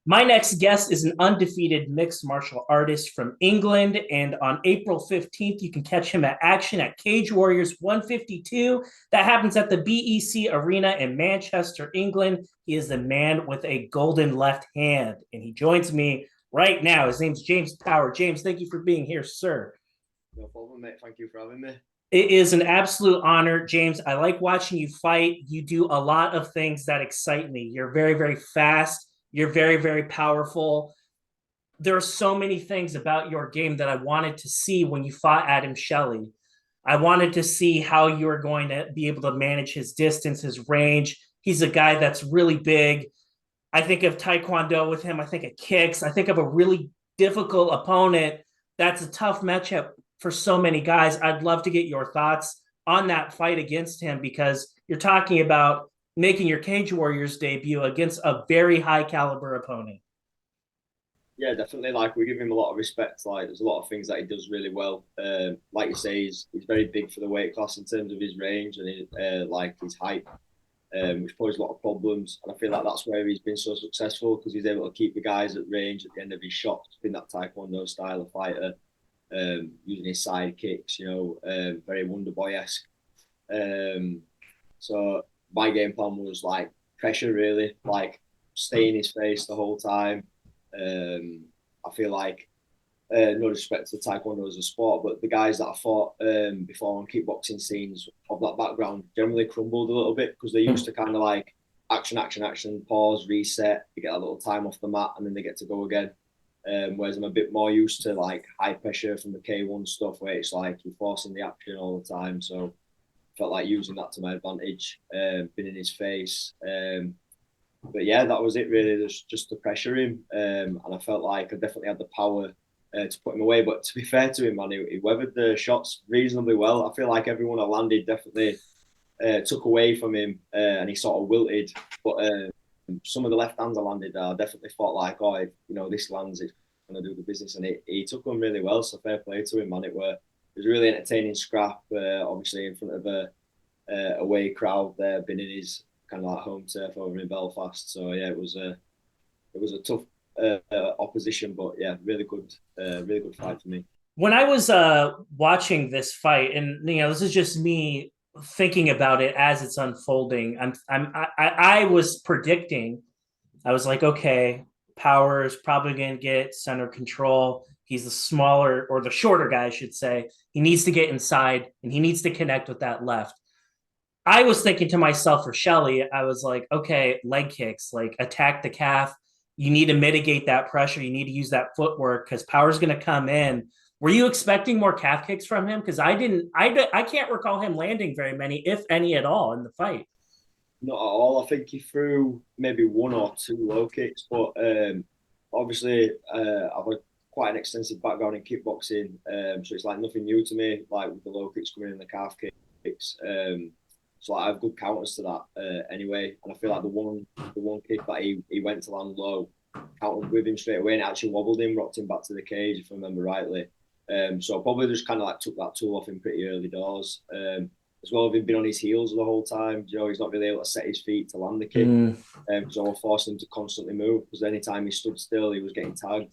My next guest is an undefeated mixed martial artist from England. And on April 15th, you can catch him at action at Cage Warriors 152. That happens at the BEC Arena in Manchester, England. He is the man with a golden left hand. And he joins me right now. His name's James Power. James, thank you for being here, sir. No problem, mate. Thank you for having me. It is an absolute honor, James. I like watching you fight. You do a lot of things that excite me. You're very, very fast. You're very, very powerful. There are so many things about your game that I wanted to see when you fought Adam Shelley. I wanted to see how you were going to be able to manage his distance, his range. He's a guy that's really big. I think of Taekwondo with him. I think of kicks. I think of a really difficult opponent. That's a tough matchup for so many guys. I'd love to get your thoughts on that fight against him because you're talking about making your Cage Warriors debut against a very high caliber opponent. Yeah, definitely. Like we give him a lot of respect. Like there's a lot of things that he does really well. Like you say, he's very big for the weight class in terms of his range and like his height, which poses a lot of problems. And I feel like that's where he's been so successful because he's able to keep the guys at range at the end of his shots. Been that Taekwondo style of fighter, using his side kicks. Very Wonder Boy esque. So my game plan was like pressure, really, like stay in his face the whole time. I feel like, no respect to Taekwondo as a sport, but the guys that I fought before on kickboxing scenes of that background generally crumbled a little bit because they used to kind of like action, action, action, pause, reset, you get a little time off the mat, and then they get to go again. Whereas I'm a bit more used to like high pressure from the K1 stuff where it's like you're forcing the action all the time. So I felt like using that to my advantage, been in his face. But yeah, that was it really. There's just to pressure him, and I felt like I definitely had the power to put him away. But to be fair to him, man, he weathered the shots reasonably well. I feel like everyone I landed definitely took away from him, and he sort of wilted. But some of the left hands I landed, I definitely thought like, oh, if, this lands, it's gonna do the business, and he took them really well. So fair play to him, man. It was a really entertaining scrap, obviously in front of a away crowd there, been in his kind of like home turf over in Belfast. So yeah, it was a tough opposition, but yeah, really good fight for me. When I was watching this fight, and this is just me thinking about it as it's unfolding. I was predicting. I was like, okay, Power is probably going to get center control. He's the smaller or the shorter guy, I should say. He needs to get inside and he needs to connect with that left. I was thinking to myself for Shelley, I was like, okay, leg kicks, like attack the calf. You need to mitigate that pressure. You need to use that footwork because Power's going to come in. Were you expecting more calf kicks from him? Because I didn't. I can't recall him landing very many, if any at all, in the fight. Not at all. I think he threw maybe one or two low kicks, but obviously I've had quite an extensive background in kickboxing, so it's like nothing new to me. Like with the low kicks coming in, the calf kicks. So like, I have good counters to that anyway, and I feel like the one kick that he went to land low, countered with him straight away, and it actually wobbled him, rocked him back to the cage, if I remember rightly. So I probably just kind of like took that tool off him pretty early doors. As well, having been on his heels the whole time, he's not really able to set his feet to land the kick. So I was forcing him to constantly move because anytime he stood still, he was getting tagged.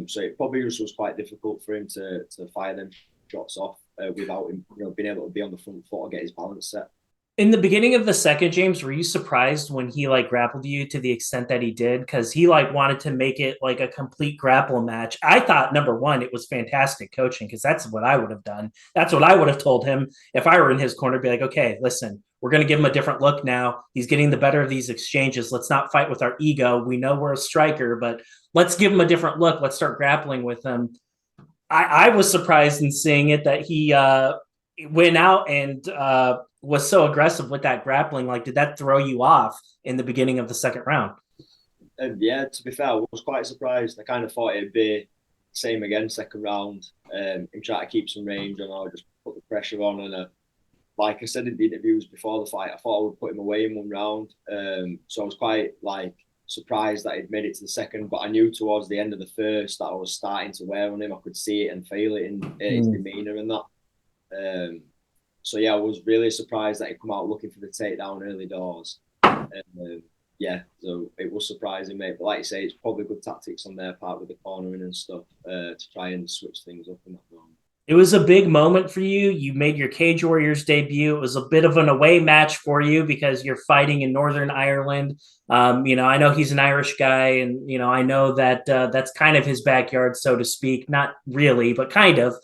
So it probably just was quite difficult for him to fire them shots off without him, being able to be on the front foot or get his balance set. In the beginning of the second, James, were you surprised when he like grappled you to the extent that he did? Because he like wanted to make it like a complete grapple match. I thought number one, it was fantastic coaching because that's what I would have done. That's what I would have told him if I were in his corner. Be like, okay, listen, we're going to give him a different look now. He's getting the better of these exchanges. Let's not fight with our ego. We know we're a striker, but let's give him a different look. Let's start grappling with him. I was surprised in seeing it that he went out and was so aggressive with that grappling. Like, did that throw you off in the beginning of the second round? And yeah, to be fair, I was quite surprised. I kind of thought it'd be same again, second round, and try to keep some range and I'll just put the pressure on. And like I said in the interviews before the fight, I thought I would put him away in one round. So I was quite like surprised that he'd made it to the second, but I knew towards the end of the first that I was starting to wear on him. I could see it and feel it in his demeanour and that. So yeah, I was really surprised that he come out looking for the takedown early doors. yeah, so it was surprising, mate. But like you say, it's probably good tactics on their part with the cornering and stuff to try and switch things up in that moment. It was a big moment for you. You made your Cage Warriors debut. It was a bit of an away match for you because you're fighting in Northern Ireland. I know he's an Irish guy, and I know that that's kind of his backyard, so to speak. Not really, but kind of.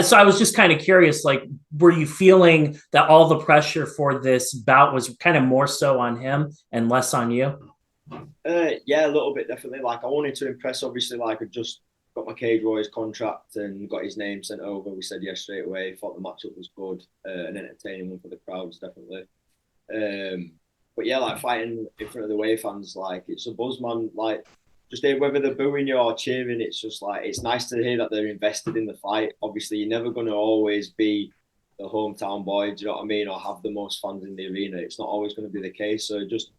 So I was just kind of curious, like, were you feeling that all the pressure for this bout was kind of more so on him and less on you? Yeah, a little bit definitely. Like I wanted to impress. Obviously, like I just got my Cage Warriors contract and got his name sent over. We said yes straight away. Thought the matchup was good, an entertaining one for the crowds, definitely. Um, but yeah, like fighting in front of the away fans, like it's a buzz, man. Like just whether they're booing you or cheering, it's just like it's nice to hear that they're invested in the fight. Obviously, you're never going to always be the hometown boy, do you know what I mean, or have the most fans in the arena. It's not always going to be the case. So just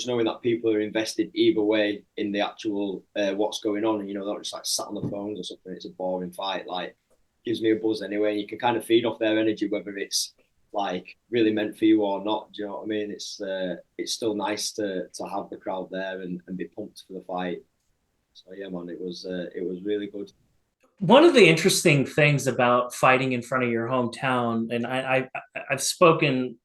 knowing that people are invested either way in the actual what's going on, and they're not just like sat on the phones or something. It's a boring fight. Like gives me a buzz anyway. And you can kind of feed off their energy, whether it's like really meant for you or not. Do you know what I mean? It's still nice to have the crowd there and be pumped for the fight. So yeah, man, it was really good. One of the interesting things about fighting in front of your hometown, and I've spoken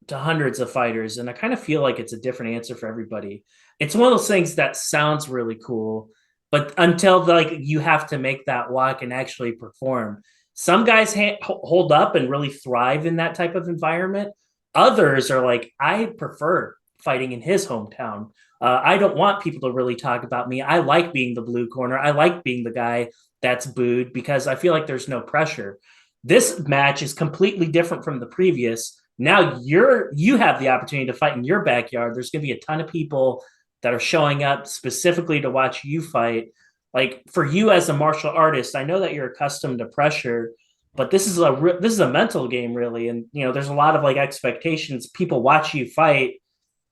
to hundreds of fighters, and I kind of feel like it's a different answer for everybody. It's one of those things that sounds really cool, but until like you have to make that walk and actually perform, some guys hold up and really thrive in that type of environment. Others are like, I prefer fighting in his hometown. I don't want people to really talk about me. I like being the blue corner. I like being the guy that's booed because I feel like there's no pressure. This match is completely different from the previous. Now you have the opportunity to fight in your backyard. There's going to be a ton of people that are showing up specifically to watch you fight. Like for you as a martial artist, I know that you're accustomed to pressure, but this is a mental game really, and there's a lot of like expectations. People watch you fight,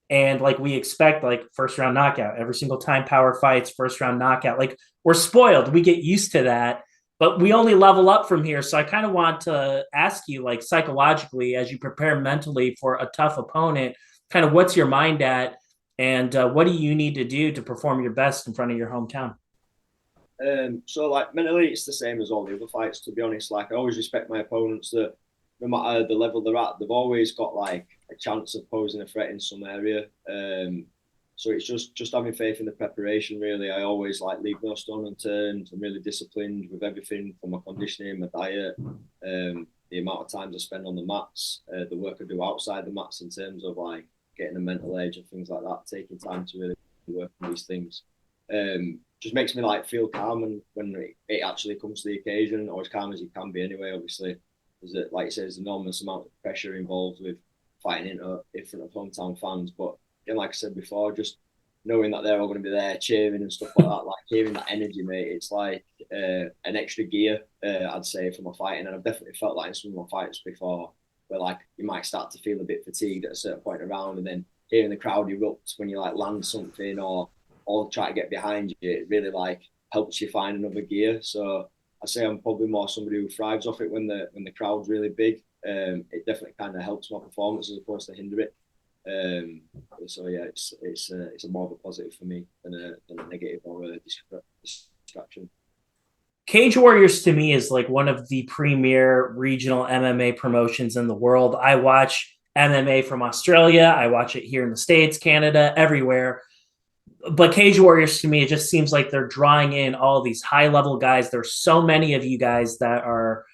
and like we expect like first round knockout every single time. Power fights, first round knockout. Like we're spoiled. We get used to that, but we only level up from here. So I kind of want to ask you, like psychologically, as you prepare mentally for a tough opponent, kind of what's your mind at, and what do you need to do to perform your best in front of your hometown? So like mentally, it's the same as all the other fights. To be honest, like I always respect my opponents. That no matter the level they're at, they've always got like a chance of posing a threat in some area. So it's just having faith in the preparation. Really, I always like leave no stone unturned. I'm really disciplined with everything from my conditioning, my diet, the amount of times I spend on the mats, the work I do outside the mats in terms of like getting a mental edge and things like that. Taking time to really work on these things. Just makes me like feel calm and when it actually comes to the occasion, or as calm as you can be anyway. Obviously, there's like you said, there's an enormous amount of pressure involved with fighting in front of hometown fans. But again, like I said before, just knowing that they're all going to be there cheering and stuff like that, like hearing that energy, mate, it's like an extra gear, I'd say, for my fighting. And I've definitely felt that in some of my fights before, where like you might start to feel a bit fatigued at a certain point around, and then hearing the crowd erupt when you like land something or try to get behind you, it really like helps you find another gear. So I say I'm probably more somebody who thrives off it when the crowd's really big. It definitely kind of helps my performance as opposed to hinder it. So yeah, it's a more of a positive for me than a negative or a distraction. Cage Warriors to me is like one of the premier regional MMA promotions in the world. I watch MMA from Australia. I watch it here in the States, Canada, everywhere. But Cage Warriors to me, it just seems like they're drawing in all these high level guys. There's so many of you guys that are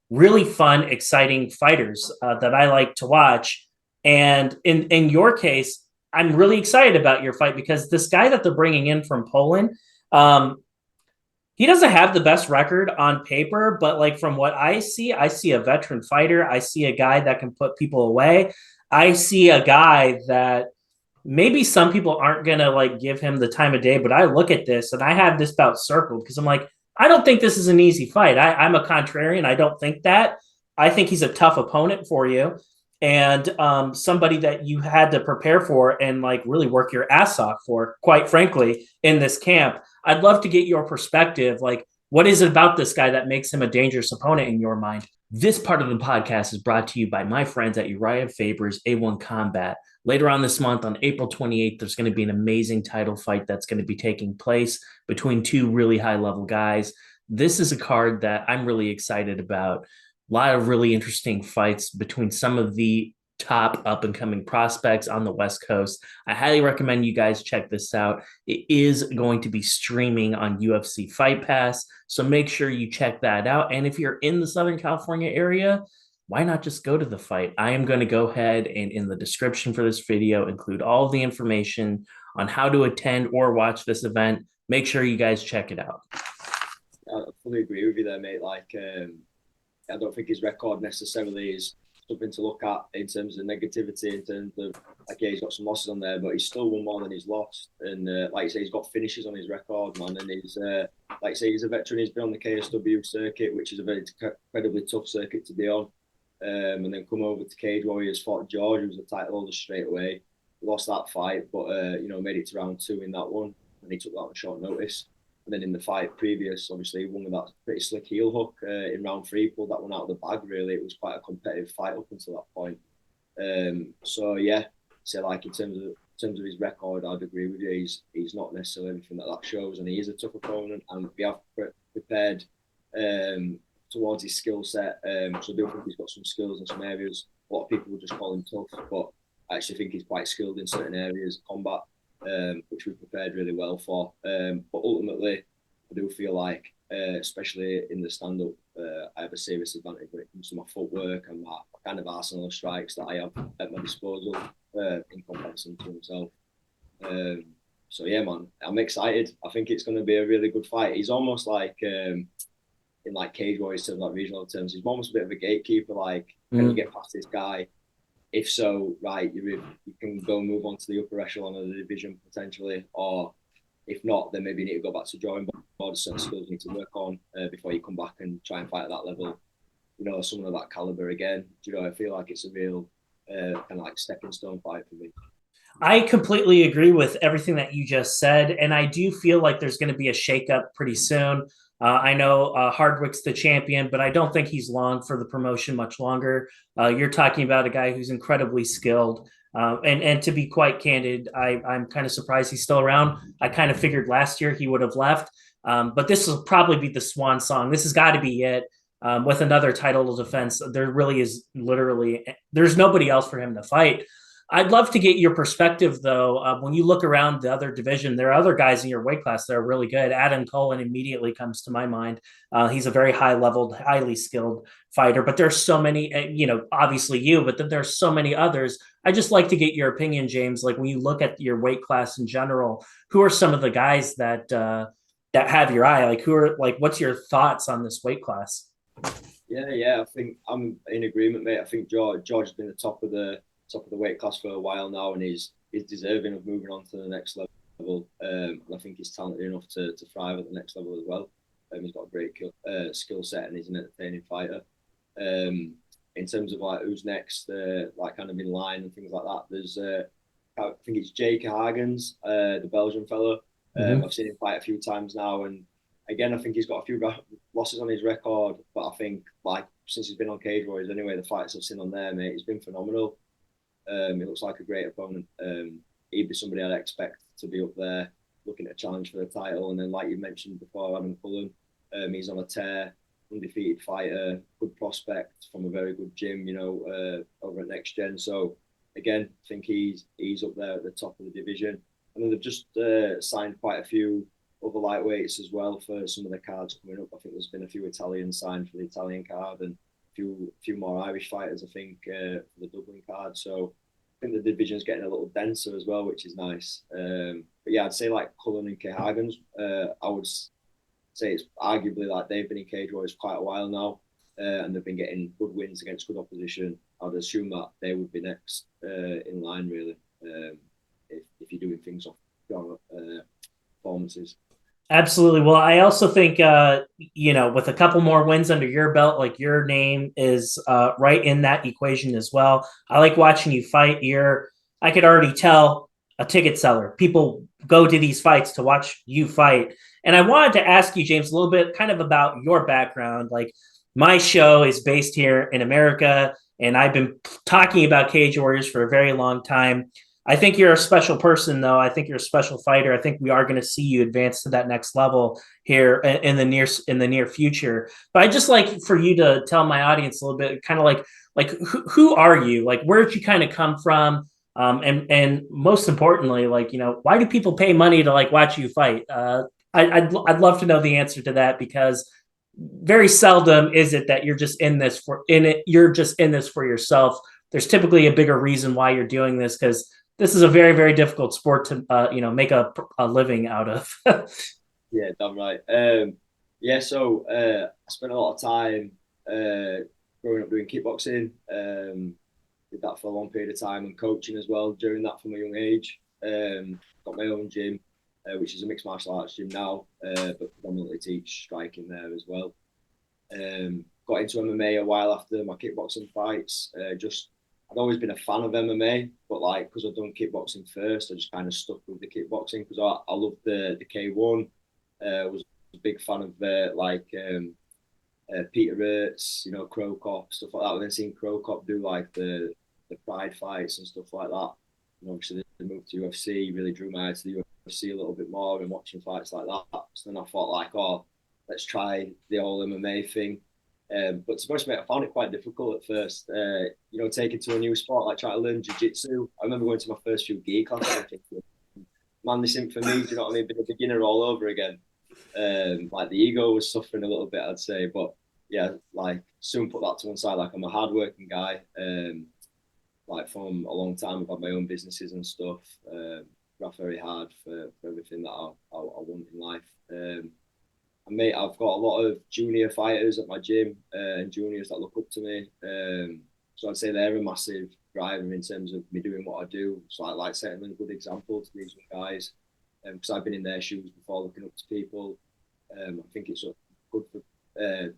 really fun, exciting fighters that I like to watch. And in your case, I'm really excited about your fight because this guy that they're bringing in from Poland, um, he doesn't have the best record on paper, but like from what I see a veteran fighter. I see a guy that can put people away. I see a guy that maybe some people aren't gonna like give him the time of day, but I look at this and I have this bout circled because I'm like, I don't think this is an easy fight. I'm a contrarian. I don't think that. I think he's a tough opponent for you, and somebody that you had to prepare for and like really work your ass off for. Quite frankly, in this camp, I'd love to get your perspective. Like, What is it about this guy that makes him a dangerous opponent in your mind? This part of the podcast is brought to you by my friends at Uriah Faber's A1 Combat. Later on this month, on April 28th, there's going to be an amazing title fight that's going to be taking place between two really high level guys. This is a card that I'm really excited about. A lot of really interesting fights between some of the top up and coming prospects on the West Coast. I highly recommend you guys check this out. It is going to be streaming on UFC Fight Pass, so make sure you check that out. And if you're in the Southern California area, why not just go to the fight? I am going to go ahead and in the description for this video include all of the information on how to attend or watch this event. Make sure you guys check it out. I fully agree with you there, mate. I don't think his record necessarily is something to look at in terms of negativity, in terms of he's got some losses on there, but he's still won more than he's lost. And like you say, he's got finishes on his record, man. And he's like you say, he's a veteran. He's been on the KSW circuit, which is a very incredibly tough circuit to be on. And then come over to Cage Warriors, fought George, who was a title holder straight away. Lost that fight, but made it to round 2 in that one, and he took that on short notice. And then in the fight previous, obviously, he won with that pretty slick heel hook in round 3, pulled that one out of the bag, really. It was quite a competitive fight up until that point. So like in terms of his record, I'd agree with you. He's not necessarily everything that shows, and he is a tough opponent, and we have prepared towards his skill set. So I do think he's got some skills in some areas. A lot of people would just call him tough, but I actually think he's quite skilled in certain areas of combat, which we prepared really well for. But ultimately, I do feel like, especially in the stand-up, I have a serious advantage when it comes to my footwork and my kind of arsenal of strikes that I have at my disposal in comparison to himself. So yeah, man, I'm excited. I think it's going to be a really good fight. He's almost like in like Cage Warriors terms, like regional terms, he's almost a bit of a gatekeeper. Can you get past this guy? If so, right, you can go move on to the upper echelon of the division potentially, or if not, then maybe you need to go back to drawing board. Certain skills you need to work on before you come back and try and fight at that level. Someone of that caliber again. I feel like it's a real kind of like stepping stone fight for me. I completely agree with everything that you just said, and I do feel like there's going to be a shakeup pretty soon. I know Hardwick's the champion, but I don't think he's long for the promotion much longer. You're talking about a guy who's incredibly skilled. And to be quite candid, I'm kind of surprised he's still around. I kind of figured last year he would have left. But this will probably be the swan song. This has got to be it. With another title defense, there really is there's nobody else for him to fight. I'd love to get your perspective, though. When you look around the other division, there are other guys in your weight class that are really good. Adam Cullen immediately comes to my mind. He's a very high-leveled, highly skilled fighter, but there's so many, obviously you, but then there's so many others. I just like to get your opinion, James. Like when you look at your weight class in general, who are some of the guys that have your eye? What's your thoughts on this weight class? Yeah. I think I'm in agreement, mate. I think George has been the top of the weight class for a while now, and he's deserving of moving on to the next level. And I think he's talented enough to thrive at the next level as well. He's got a great skill set, and he's an entertaining fighter. In terms of who's next, kind of in line and things like that, there's I think it's Jake Hagens, the Belgian fellow. I've seen him fight a few times now, and again, I think he's got a few losses on his record, but I think since he's been on Cage Warriors anyway, the fights I've seen on there, mate, he's been phenomenal. He looks like a great opponent. He'd be somebody I'd expect to be up there looking at a challenge for the title. And then, like you mentioned before, Adam Cullen, he's on a tear, undefeated fighter, good prospect from a very good gym, over at Next Gen. So, again, I think he's up there at the top of the division. And then they've just signed quite a few other lightweights as well for some of the cards coming up. I think there's been a few Italians signed for the Italian card, and few more Irish fighters, I think, for the Dublin card. So I think the division's getting a little denser as well, which is nice. But yeah, I'd say like Cullen and K. Hagens, I would say it's arguably like they've been in Cage Warriors for quite a while now, and they've been getting good wins against good opposition. I'd assume that they would be next in line, really, if you're doing things off performances. Absolutely. Well, I also think, with a couple more wins under your belt, like your name is right in that equation as well. I like watching you fight. I could already tell a ticket seller. People go to these fights to watch you fight. And I wanted to ask you, James, a little bit kind of about your background. Like my show is based here in America, and I've been talking about Cage Warriors for a very long time. I think you're a special person, though. I think you're a special fighter. I think we are going to see you advance to that next level here in the near future. But I just like for you to tell my audience a little bit, kind of like who are you? Like where did you kind of come from? And most importantly, like why do people pay money to like watch you fight? I'd love to know the answer to that because very seldom is it that you're just in this for in it. You're just in this for yourself. There's typically a bigger reason why you're doing this because this is a very very difficult sport to make a living out of. Yeah, damn right. Yeah, so I spent a lot of time growing up doing kickboxing. Did that for a long period of time and coaching as well during that from a young age. Got my own gym, which is a mixed martial arts gym now, but predominantly teach striking there as well. Got into MMA a while after my kickboxing fights. Just I'd always been a fan of MMA, but like because I'd done kickboxing first, I just kind of stuck with the kickboxing because I loved the K1. Was a big fan of Peter Ertz, Crow Cop, stuff like that. And then seeing Crow Cop do like the Pride fights and stuff like that. And obviously the move to UFC really drew my eye to the UFC a little bit more and watching fights like that. So then I thought like, oh, let's try the whole MMA thing. But to be honest, mate, I found it quite difficult at first. Taking to a new sport, like trying to learn jiu-jitsu. I remember going to my first few gi classes. Man, this isn't for me. Do you know what I mean? Being a beginner all over again. Like the ego was suffering a little bit, I'd say. But yeah, like soon put that to one side. Like I'm a hardworking guy. Like from a long time, I've had my own businesses and stuff. Worked very hard for everything that I want in life. Mate, I've got a lot of junior fighters at my gym and juniors that look up to me. So I'd say they're a massive driver in terms of me doing what I do. So I like setting a good example to these guys because I've been in their shoes before looking up to people. I think it's good for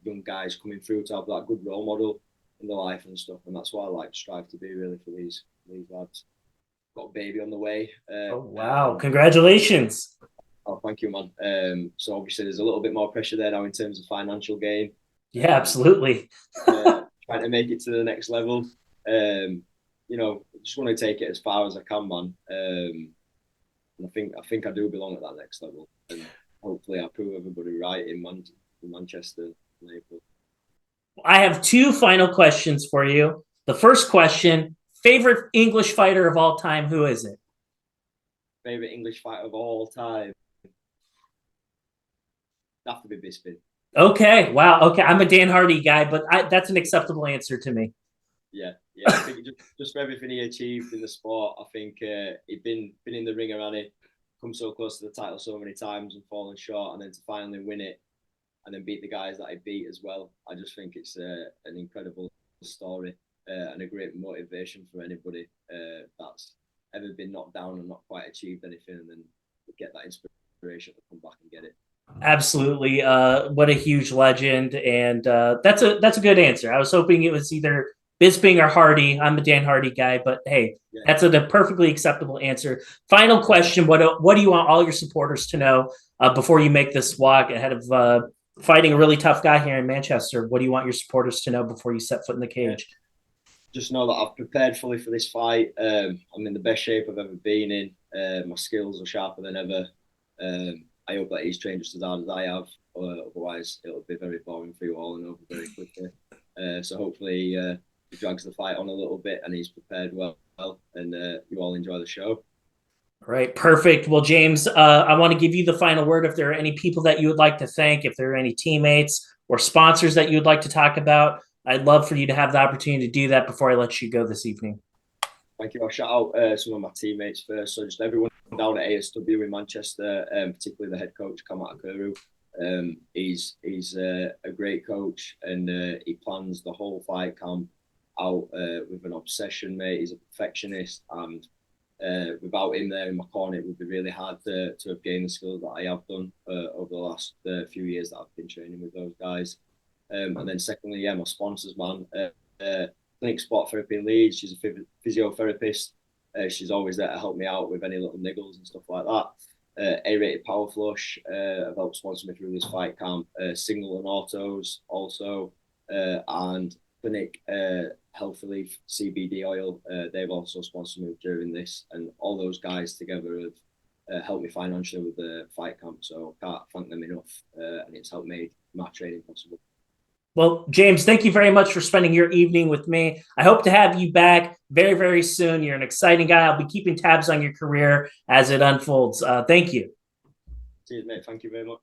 young guys coming through to have that good role model in their life and stuff. And that's what I like to strive to be really for these lads. Got a baby on the way. Oh, wow. Congratulations. Oh, thank you, man. So obviously there's a little bit more pressure there now in terms of financial gain. Yeah, absolutely. Trying to make it to the next level. Just want to take it as far as I can, man. And I think I do belong at that next level. And hopefully I prove everybody right in Manchester in April. I have two final questions for you. The first question, favorite English fighter of all time, who is it? Favorite English fighter of all time? Have to be Bisping. Okay, wow. Okay, I'm a Dan Hardy guy, but that's an acceptable answer to me. Yeah. I think just for everything he achieved in the sport, I think he'd been in the ring around it, come so close to the title so many times and fallen short, and then to finally win it and then beat the guys that he beat as well. I just think it's an incredible story and a great motivation for anybody that's ever been knocked down and not quite achieved anything, and then get that inspiration to come back and get it. Absolutely. What a huge legend, and that's a good answer. I was hoping it was either Bisping or Hardy. I'm a Dan Hardy guy, but hey, yeah. That's a perfectly acceptable answer. Final question: What do you want all your supporters to know before you make this walk ahead of fighting a really tough guy here in Manchester? What do you want your supporters to know before you set foot in the cage? Just know that I've prepared fully for this fight. I'm in the best shape I've ever been in. My skills are sharper than ever. I hope that he's trained just as hard as I have. Otherwise, it'll be very boring for you all and over very quickly. So hopefully he drags the fight on a little bit and he's prepared well, and you all enjoy the show. All right, perfect. Well, James, I want to give you the final word. If there are any people that you would like to thank, if there are any teammates or sponsors that you would like to talk about, I'd love for you to have the opportunity to do that before I let you go this evening. Thank you. I'll shout out some of my teammates first. So just everyone down at ASW in Manchester, particularly the head coach, Kamat Akuru. He's a great coach, and he plans the whole fight camp out with an obsession, mate. He's a perfectionist, and without him there in my corner, it would be really hard to have gained the skills that I have done over the last few years that I've been training with those guys. And then secondly, my sponsors, man. Clinic Sport Therapy in Leeds. She's a physiotherapist. She's always there to help me out with any little niggles and stuff like that. A-rated power flush have helped sponsor me through this fight camp. Single and autos also, and Clinic Health Relief CBD oil. They've also sponsored me during this, and all those guys together have helped me financially with the fight camp. So I can't thank them enough, and it's helped make my training possible. Well, James, thank you very much for spending your evening with me. I hope to have you back very, very soon. You're an exciting guy. I'll be keeping tabs on your career as it unfolds. Thank you. Cheers, mate. Thank you very much.